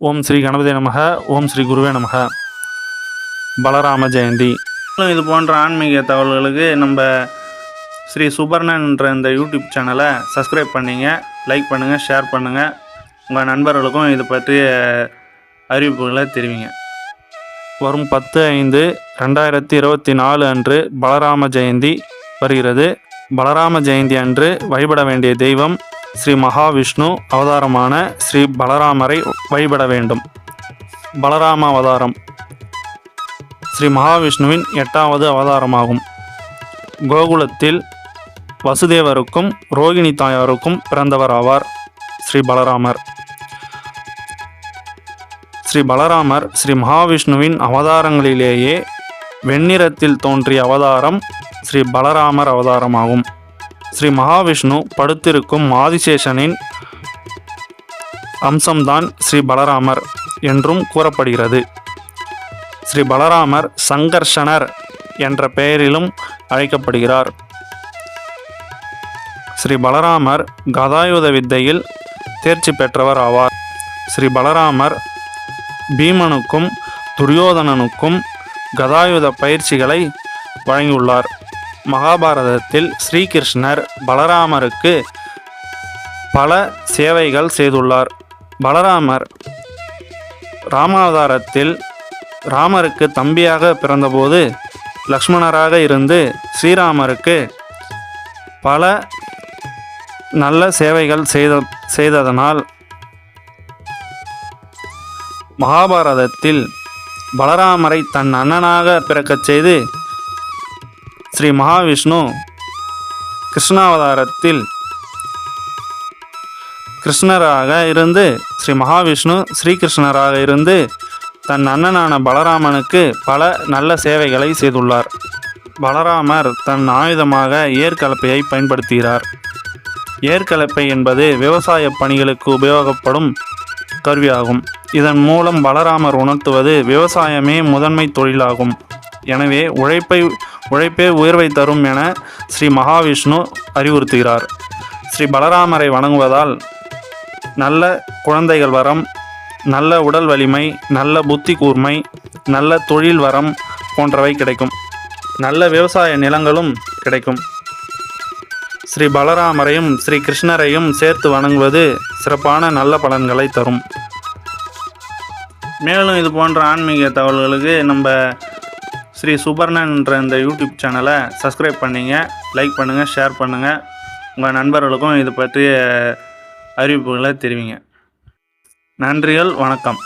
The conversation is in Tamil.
ஓம் ஸ்ரீ கணபதி நமக. ஓம் ஸ்ரீ குருவே நமக. பலராம ஜெயந்தி. இது போன்ற ஆன்மீக தகவல்களுக்கு நம்ம ஸ்ரீ சுபர்ணன்ற இந்த யூடியூப் சேனலை சப்ஸ்கிரைப் பண்ணிங்க, லைக் பண்ணுங்கள், ஷேர் பண்ணுங்கள். உங்கள் நண்பர்களுக்கும் இது பற்றிய அறிவிப்புகளை தெரிவிங்க. வரும் 10/5/2024 அன்று பலராம ஜெயந்தி வருகிறது. பலராம ஜெயந்தி அன்று வழிபட வேண்டிய தெய்வம் ஸ்ரீ மகாவிஷ்ணு அவதாரமான ஸ்ரீ பலராமரை வழிபட வேண்டும். பலராம அவதாரம் ஸ்ரீ மகாவிஷ்ணுவின் 8வது அவதாரமாகும். கோகுலத்தில் வசுதேவருக்கும் ரோகிணி தாயாருக்கும் பிறந்தவர் ஆவார் ஸ்ரீ பலராமர். ஸ்ரீ பலராமர் ஸ்ரீ மகாவிஷ்ணுவின் அவதாரங்களிலேயே வெண்ணிறத்தில் தோன்றிய அவதாரம் ஸ்ரீ பலராமர் அவதாரமாகும். ஸ்ரீ மகாவிஷ்ணு படுத்திருக்கும் ஆதிசேஷனின் அம்சம்தான் ஸ்ரீ பலராமர் என்றும் கூறப்படுகிறது. ஸ்ரீ பலராமர் சங்கர்ஷனர் என்ற பெயரிலும் அழைக்கப்படுகிறார். ஸ்ரீ பலராமர் கதாயுத வித்தையில் தேர்ச்சி பெற்றவர் ஆவார். ஸ்ரீ பலராமர் பீமனுக்கும் துரியோதனனுக்கும் கதாயுத பயிற்சிகளை வழங்கியுள்ளார். மகாபாரதத்தில் ஸ்ரீகிருஷ்ணர் பலராமருக்கு பல சேவைகள் செய்துள்ளார். பலராமர் ராமாவதாரத்தில் ராமருக்கு தம்பியாக பிறந்தபோது லக்ஷ்மணராக இருந்து ஸ்ரீராமருக்கு பல நல்ல சேவைகள் செய்ததனால் மகாபாரதத்தில் பலராமரை தன் அண்ணனாக பிறக்கச் செய்து ஸ்ரீ மகாவிஷ்ணு கிருஷ்ணாவதாரத்தில் கிருஷ்ணராக இருந்து ஸ்ரீ மகாவிஷ்ணு ஸ்ரீகிருஷ்ணராக இருந்து தன் அண்ணனான பலராமனுக்கு பல நல்ல சேவைகளை செய்துள்ளார். பலராமர் தன் ஆயுதமாக ஏர்கலப்பையை பயன்படுத்துகிறார். ஏர்கலப்பை என்பது விவசாய பணிகளுக்கு உபயோகப்படும் கருவியாகும். இதன் மூலம் பலராமர் உணர்த்துவது விவசாயமே முதன்மை தொழிலாகும். எனவே உழைப்பே உயர்வை தரும் என ஸ்ரீ மகாவிஷ்ணு அறிவுறுத்துகிறார். ஸ்ரீ பலராமரை வணங்குவதால் நல்ல குழந்தைகள் வரம், நல்ல உடல் வலிமை, நல்ல புத்தி கூர்மை, நல்ல தொழில் வரம் போன்றவை கிடைக்கும். நல்ல விவசாய நிலங்களும் கிடைக்கும். ஸ்ரீ பலராமரையும் ஸ்ரீ கிருஷ்ணரையும் சேர்த்து வணங்குவது சிறப்பான நல்ல பலன்களை தரும். மேலும் இது போன்ற ஆன்மீக தகவல்களுக்கு நம்ம ஸ்ரீ சுபர்ணன்ற இந்த யூடியூப் சேனலை சப்ஸ்கிரைப் பண்ணிங்க, லைக் பண்ணுங்கள், ஷேர் பண்ணுங்கள். உங்கள் நண்பர்களுக்கும் இது பற்றிய அறிவிப்புகளை தெரிவிங்க. நன்றிகள், வணக்கம்.